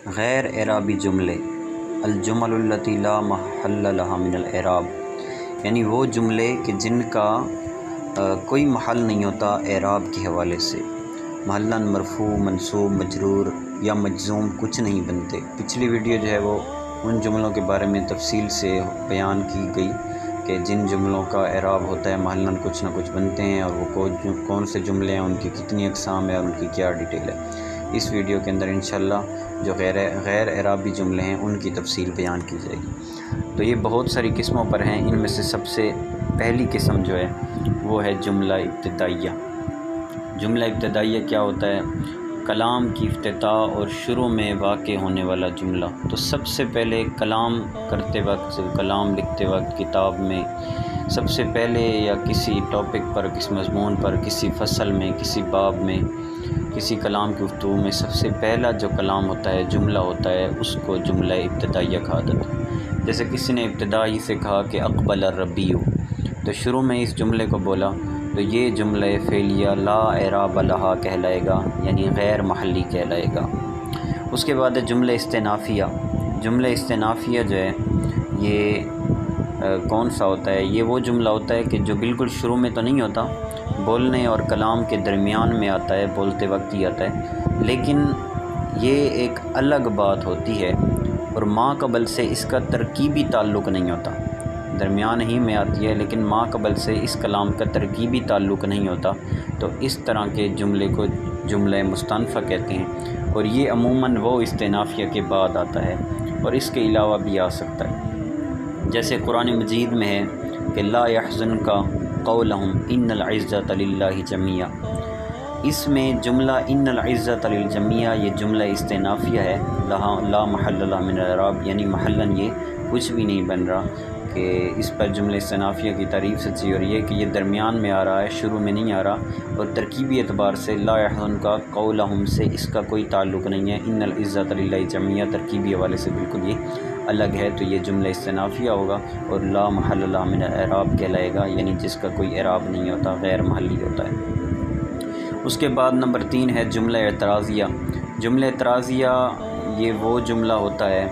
غیر اعرابی جملے الجمل التی لا محل لها من الاعراب، یعنی وہ جملے کہ جن کا کوئی محل نہیں ہوتا اعراب کے حوالے سے، محلاً مرفوع منصوب مجرور یا مجزوم کچھ نہیں بنتے۔ پچھلی ویڈیو جو ہے وہ ان جملوں کے بارے میں تفصیل سے بیان کی گئی کہ جن جملوں کا اعراب ہوتا ہے محلاً کچھ نہ کچھ بنتے ہیں، اور وہ کون سے جملے ہیں، ان کی کتنی اقسام ہے اور ان کی کیا ڈیٹیل ہے۔ اس ویڈیو کے اندر انشاءاللہ جو غیر اعرابی جملے ہیں ان کی تفصیل بیان کی جائے گی۔ تو یہ بہت ساری قسموں پر ہیں، ان میں سے سب سے پہلی قسم جو ہے وہ ہے جملہ ابتدائیہ۔ جملہ ابتدائیہ کیا ہوتا ہے؟ کلام کی افتتاح اور شروع میں واقع ہونے والا جملہ۔ تو سب سے پہلے کلام کرتے وقت، کلام لکھتے وقت کتاب میں سب سے پہلے یا کسی ٹاپک پر، کسی مضمون پر، کسی فصل میں، کسی باب میں، کسی کلام کی گفتگو میں سب سے پہلا جو کلام ہوتا ہے، جملہ ہوتا ہے، اس کو جملہ ابتدائیہ کہا جاتا ہے۔ جیسے کسی نے ابتدائی سے کہا کہ اقبل الربیع، تو شروع میں اس جملے کو بولا، تو یہ جملہ فعلیہ لا اعراب لہا کہلائے گا، یعنی غیر محلی کہلائے گا۔ اس کے بعد ہے جملہ استئنافیہ۔ جملہ استئنافیہ جو ہے یہ کون سا ہوتا ہے؟ یہ وہ جملہ ہوتا ہے کہ جو بالکل شروع میں تو نہیں ہوتا، بولنے اور کلام کے درمیان میں آتا ہے، بولتے وقت ہی آتا ہے، لیکن یہ ایک الگ بات ہوتی ہے اور ما قبل سے اس کا ترکیبی تعلق نہیں ہوتا، درمیان ہی میں آتی ہے لیکن ما قبل سے اس کلام کا ترکیبی تعلق نہیں ہوتا، تو اس طرح کے جملے کو جملہ مستأنفہ کہتے ہیں، اور یہ عموماً وہ استئنافیہ کے بعد آتا ہے اور اس کے علاوہ بھی آ سکتا ہے۔ جیسے قرآن مجید میں ہے کہ لا يحزنک قولہم ان العزۃ للہ جمیعا، اس میں جملہ ان العزۃ للجمیع یہ جملہ استئنافیہ ہے، لا محل لها من الاعراب، یعنی محلاً یہ کچھ بھی نہیں بن رہا کہ اس پر جملہ استئنافیہ کی تعریف سچی، اور یہ کہ یہ درمیان میں آ رہا ہے، شروع میں نہیں آ رہا، اور ترکیبی اعتبار سے لا يحزنک قولہم سے اس کا کوئی تعلق نہیں ہے، ان العزۃ للہ جمیعا ترکیبی حوالے سے بالکل یہ الگ ہے، تو یہ جملہ استئنافیہ ہوگا اور لا محل لها من الاعراب کہلائے گا، یعنی جس کا کوئی اعراب نہیں ہوتا، غیر محلی ہوتا ہے۔ اس کے بعد نمبر 3 ہے جملہ اعتراضیہ۔ جملہ اعتراضیہ یہ وہ جملہ ہوتا ہے،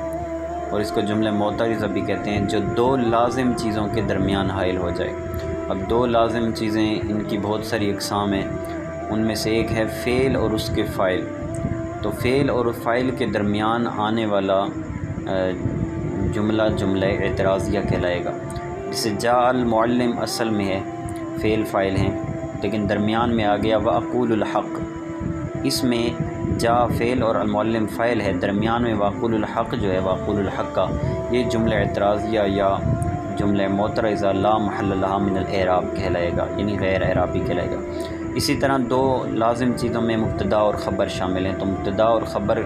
اور اس کو جملہ معترضہ بھی کہتے ہیں، جو دو لازم چیزوں کے درمیان حائل ہو جائے۔ اب دو لازم چیزیں، ان کی بہت ساری اقسام ہیں، ان میں سے ایک ہے فعل اور اس کے فاعل۔ تو فعل اور فاعل کے درمیان آنے والا جملہ اعتراضیہ کہلائے گا۔ جسے جاء المعلم اصل میں ہے، فعل فاعل ہیں، لیکن درمیان میں آ گیا واقول الحق، اس میں جا فعل اور المعلم فاعل ہے، درمیان میں واقول الحق جو ہے، واقول الحق کا یہ جملہ اعتراضیہ یا جملہ معترضہ لا محل لها من الاعراب کہلائے گا، یعنی غیر اعرابی کہلائے گا۔ اسی طرح دو لازم چیزوں میں مبتدا اور خبر شامل ہیں، تو مبتدا اور خبر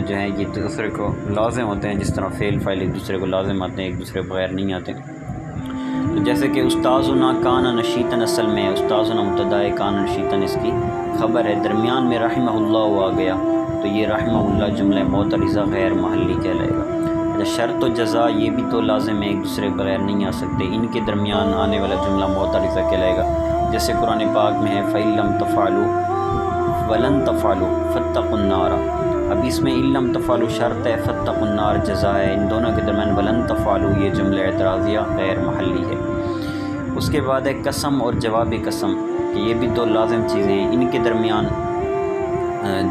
جو ہیں یہ دوسرے کو لازم ہوتے ہیں، جس طرح فعل فاعل ایک دوسرے کو لازم آتے ہیں، ایک دوسرے کے بغیر نہیں آتے۔ تو جیسے کہ استاذنا کان نشیطاً اصل میں ہے، استاذنا مبتدا ہے، کان نشیطاً اس کی خبر ہے، درمیان میں رحمہ اللہ آ گیا، تو یہ رحمہ اللہ جملہ معترضہ غیر محلی کہلائے گا۔ شرط و جزا یہ بھی تو لازم ہے، ایک دوسرے کے بغیر نہیں آ سکتے، ان کے درمیان آنے والا جملہ معترضہ کہلائے گا۔ جیسے قرآن پاک میں ہے فَإِن لَّمْ تَفْعَلُوا وَلَن تَفْعَلُوا فَاتَّقُوا النَّارَ، اب اس میں إِن لَّمْ تَفْعَلُوا شرط ہے، فَاتَّقُوا النَّارَ جزا ہے، ان دونوں کے درمیان وَلَن تَفْعَلُوا یہ جملہ اعتراضیہ غیر محلی ہے۔ اس کے بعد ہے قسم اور جواب قسم، کہ یہ بھی دو لازم چیزیں ہیں، ان کے درمیان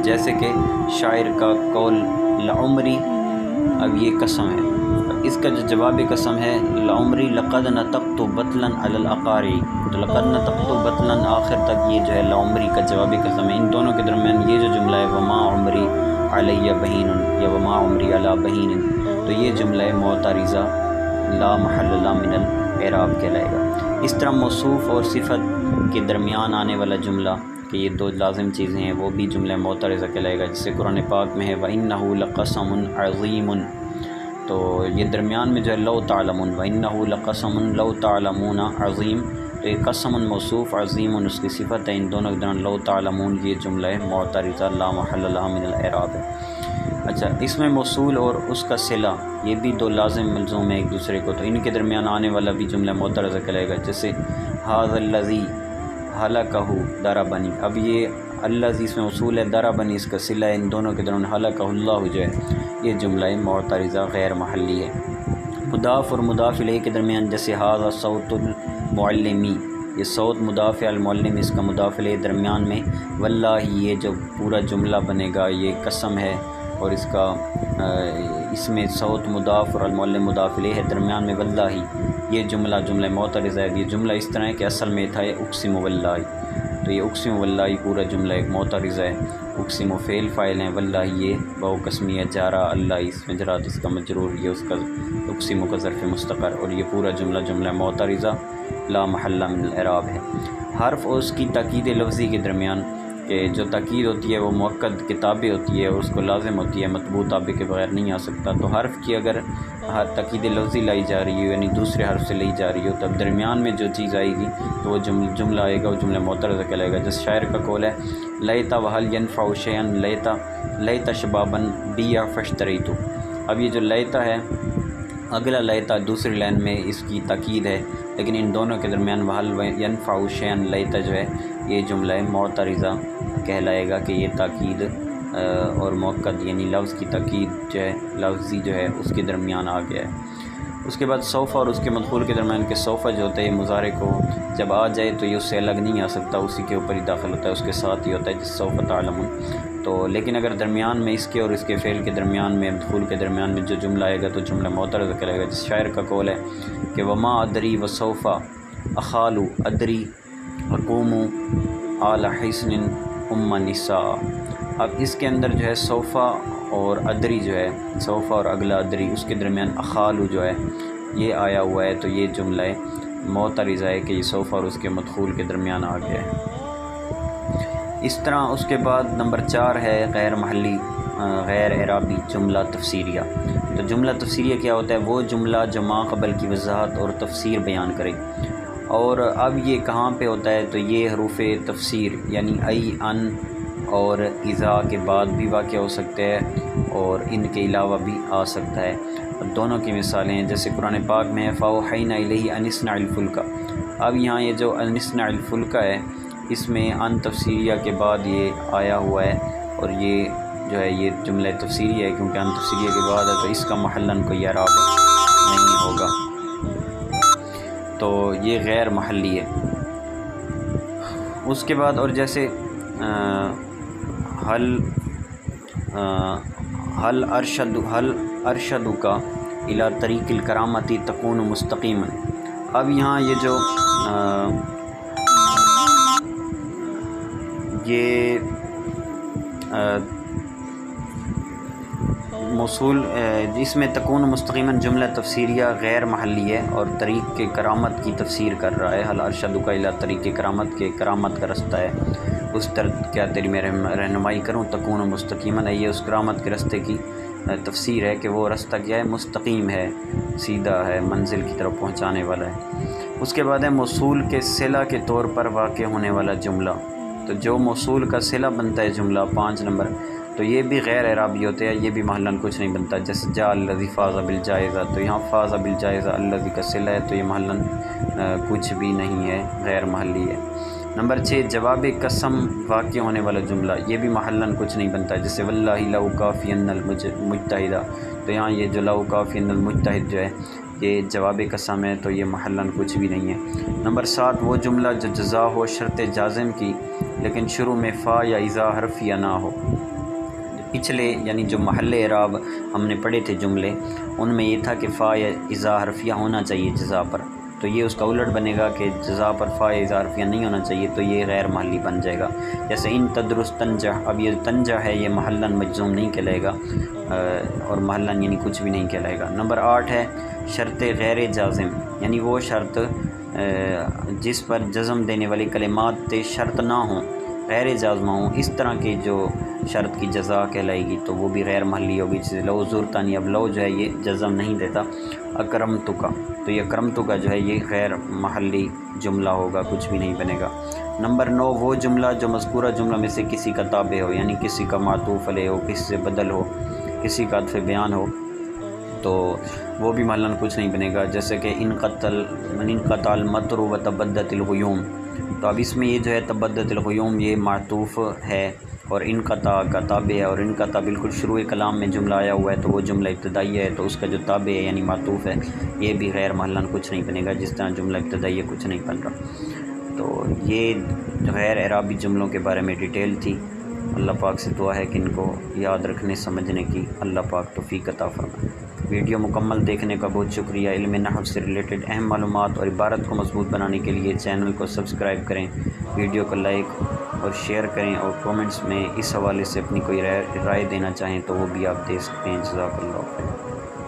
جیسے کہ شاعر کا قول لعمری، اب یہ قسم ہے، اس کا جو جواب قسم ہے لعمری لقد نطقت بطلا علی الاقارع، تو لقد نطقت بطلا آخر تک یہ جو ہے لعمری کا جواب قسم ہے، ان دونوں کے درمیان یہ جو جملہ ہے وما عمری علی بہین یا وما عمری علی بہین، تو یہ جملہ معترضہ لا محل لها من الاعراب کہلائے گا۔ اس طرح موصوف اور صفت کے درمیان آنے والا جملہ کہ یہ دو لازم چیزیں ہیں، وہ بھی جملہ معترضہ کہلائے گا، جسے قرآن پاک میں ہے وَإِنَّهُ لَقَسَمٌ عَظِيمٌ، تو یہ درمیان میں جو ہے لو تعلمون، وَإِنَّهُ لَقَسَمٌ لَوْ تَعْلَمُونَ عظیم، تو یہ قسم موصوف، عظیم اس کی صفت ہے، ان دونوں کے درمیان لو تعلمون یہ جملہ معترضہ لا محل لها من الاعراب ہے۔ اچھا، اس میں موصول اور اس کا صلہ یہ بھی دو لازم ملزوم ہیں ایک دوسرے کو، تو ان کے درمیان آنے والا بھی جملہ معترضہ کہلائے گا، جیسے ھذا الذی ھلکہ ضربنی، اب یہ اللہ اس میں اصول ہے، درا بنی اس کا صلہ ہے، ان دونوں کے درمیان ہلاکہ اللہ جو ہے یہ جملہ معترضہ غیر محلی ہے۔ مضاف اور مضاف الیہ کے درمیان جیسے ھذا صوت المعلمی، یہ صوت مضاف المعلم، اس کا مضاف الیہ درمیان میں واللہ، یہ جو پورا جملہ بنے گا یہ قسم ہے، اور اس میں صوت مضاف اور المعلم مضاف الیہ ہے، درمیان میں واللہ، یہ جملہ معترضہ ہے۔ یہ جملہ اس طرح ہے کہ اصل میں تھا یہ اقسم واللہ، تو یہ اقسم واللہ پورا جملہ ایک معترضہ ہے۔ اقسم و فعل فاعل ہیں، واللہ یہ بہو قسمیہ جارہ، اللہ اس میں جرات اس کا مجرور، یہ اس کا اقسم کا ظرف مستقر، اور یہ پورا جملہ معترضہ لا محل من الاعراب ہے۔ حرف اور اس کی تاکید لفظی کے درمیان، کہ جو تاکید ہوتی ہے وہ مؤکد کے تابع ہوتی ہے، اس کو لازم ہوتی ہے، مطبوع تابع کے بغیر نہیں آ سکتا۔ تو حرف کی اگر تاکید لفظی لائی جا رہی ہو، یعنی دوسرے حرف سے لی جا رہی ہو، تب درمیان میں جو چیز آئے گی تو وہ جملہ آئے گا، وہ جملہ معترضہ کہلائے گا۔ جس شاعر کا قول ہے لیتا وحل ینفع شیئا لیتا شبابا بیا فاشتریتو۔ اب یہ جو لیتا ہے، اگلا لیتا دوسری لائن میں اس کی تاکید ہے، لیکن ان دونوں کے درمیان وحل ینفع شیئا لیتا جو ہے یہ جملہ معترضہ کہلائے گا، کہ یہ تاکید اور مؤکد یعنی لفظ کی تاکید جو ہے لفظی جو ہے اس کے درمیان آ گیا ہے۔ اس کے بعد سوفہ اور اس کے مدخول کے درمیان کہ سوفہ جو ہوتا ہے یہ مضارع کو جب آ جائے تو یہ اس سے الگ نہیں آ سکتا، اسی کے اوپر ہی داخل ہوتا ہے، اس کے ساتھ ہی ہوتا ہے، جس سوف تعلمون۔ تو لیکن اگر درمیان میں اس کے اور اس کے فعل کے درمیان میں مدخول کے درمیان میں جو جملہ آئے گا تو جملہ معترضہ کہلائے گا۔ جس شاعر کا قول ہے کہ وما ادری وسوف اخال ادری اقوم آل حسن ام نساء۔ اب اس کے اندر جو ہے صوفہ اور ادری جو ہے، صوفہ اور اگلا ادری، اس کے درمیان اخالو جو ہے یہ آیا ہوا ہے، تو یہ جملہ معترضہ ہے کہ یہ صوفہ اور اس کے مدخول کے درمیان آ گیا ہے۔ اس طرح اس کے بعد نمبر 4 ہے غیر محلی غیر اعرابی جملہ تفسیریہ۔ تو جملہ تفسیریہ کیا ہوتا ہے؟ وہ جملہ جو ما قبل کی وضاحت اور تفسیر بیان کرے۔ اور اب یہ کہاں پہ ہوتا ہے؟ تو یہ حروف تفسیر یعنی ای، ان اور اذا کے بعد بھی واقع ہو سکتے ہیں، اور ان کے علاوہ بھی آ سکتا ہے۔ دونوں کی مثالیں ہیں، جیسے قرآن پاک میں فَأَوْحَيْنَا إِلَيْهِ أَنِ اصْنَعِ الْفُلْكَ۔ اب یہاں یہ جو أَنِ اصْنَعِ الْفُلْكَ ہے، اس میں ان تفسیریہ کے بعد یہ آیا ہوا ہے، اور یہ جو ہے یہ جملہ تفسیریہ ہے، کیونکہ ان تفسیریہ کے بعد ہے تو اس کا محلاً کوئی اعراب نہیں ہوگا، تو یہ غیر محلی ہے۔ اس کے بعد اور جیسے حل ارشدک الی طریق الکرامت تکون مستقیما۔ اب یہاں یہ جو یہ موصول جس میں تکون مستقیما جملہ تفسیریہ غیر محلی ہے، اور طریق کے کرامت کی تفسیر کر رہا ہے۔ حل ارشدک الی طریق کرامت کے کرامت کا رستہ ہے، اس طرح کیا تیری میں رہنمائی کروں، تکون مستقیما، یہ اس کرامت کے رستے کی تفسیر ہے کہ وہ رستہ کیا ہے؟ مستقیم ہے، سیدھا ہے، منزل کی طرف پہنچانے والا ہے۔ اس کے بعد ہے موصول کے صلہ کے طور پر واقع ہونے والا جملہ۔ تو جو موصول کا صلہ بنتا ہے جملہ 5 نمبر، تو یہ بھی غیر اعرابی ہوتے ہیں، یہ بھی محلاً کچھ نہیں بنتا۔ جیسے جاء الذی فاز بالجائزہ، تو یہاں فاز بالجائزہ الذی کا صلہ ہے، تو یہ محلاً کچھ بھی نہیں ہے، غیر محلی ہے۔ نمبر 6 جواب قسم واقع ہونے والا جملہ، یہ بھی محلاً کچھ نہیں بنتا، جیسے واللہ لأکافین المجتہد، تو یہاں یہ جو لأکافین المجتہد جو ہے یہ جواب قسم ہے، تو یہ محلاً کچھ بھی نہیں ہے۔ نمبر 7 وہ جملہ جو جزا ہو شرط جازم کی، لیکن شروع میں فا یا اذا حرفیہ نہ ہو۔ پچھلے یعنی جو محل اعراب ہم نے پڑھے تھے جملے، ان میں یہ تھا کہ فا یا اذا حرفیہ ہونا چاہیے جزا پر، تو یہ اس کا الٹ بنے گا کہ جزا پر فا یا اذا حرفیہ نہیں ہونا چاہیے، تو یہ غیر محلی بن جائے گا۔ جیسے ان تدرس تنجح، اب یہ تنجح ہے یہ محلاً مجزوم نہیں کہلائے گا، اور محلاً یعنی کچھ بھی نہیں کہلائے گا۔ نمبر 8 ہے شرط غیر جازم، یعنی وہ شرط جس پر جزم دینے والی کلمات شرط نہ ہوں، غیر جازمہ ہوں، اس طرح کی جو شرط کی جزا کہلائے گی تو وہ بھی غیر محلی ہوگی۔ جیسے لو زورتانی، اب لو جو ہے یہ جزم نہیں دیتا۔ اکرمتک، تو یہ اکرمتک جو ہے یہ غیر محلی جملہ ہوگا، کچھ بھی نہیں بنے گا۔ نمبر 9 وہ جملہ جو مذکورہ جملہ میں سے کسی کا تابع ہو، یعنی کسی کا معطوف علیہ ہو، کسی سے بدل ہو، کسی کا عطف بیان ہو، تو وہ بھی محلاً کچھ نہیں بنے گا۔ جیسے کہ انقطع المطر وتبدت الغیوم، تو اب اس میں یہ جو ہے تبدت الغیوم یہ معطوف ہے، اور انقطع کا تابع ہے، اور انقطع بالکل شروع کلام میں جملہ آیا ہوا ہے تو وہ جملہ ابتدائی ہے، تو اس کا جو تابع ہے یعنی معطوف ہے یہ بھی غیر محلاً کچھ نہیں بنے گا، جس طرح جملہ ابتدائی کچھ نہیں بن رہا۔ تو یہ غیر اعرابی جملوں کے بارے میں ڈیٹیل تھی۔ اللہ پاک سے دعا ہے کہ ان کو یاد رکھنے سمجھنے کی اللہ پاک توفیق عطا فرمائے۔ ویڈیو مکمل دیکھنے کا بہت شکریہ۔ علم نحو سے ریلیٹڈ اہم معلومات اور عبارت کو مضبوط بنانے کے لیے چینل کو سبسکرائب کریں، ویڈیو کو لائک اور شیئر کریں، اور کومنٹس میں اس حوالے سے اپنی کوئی رائے دینا چاہیں تو وہ بھی آپ دے سکتے ہیں۔ جزاک اللہ خیر۔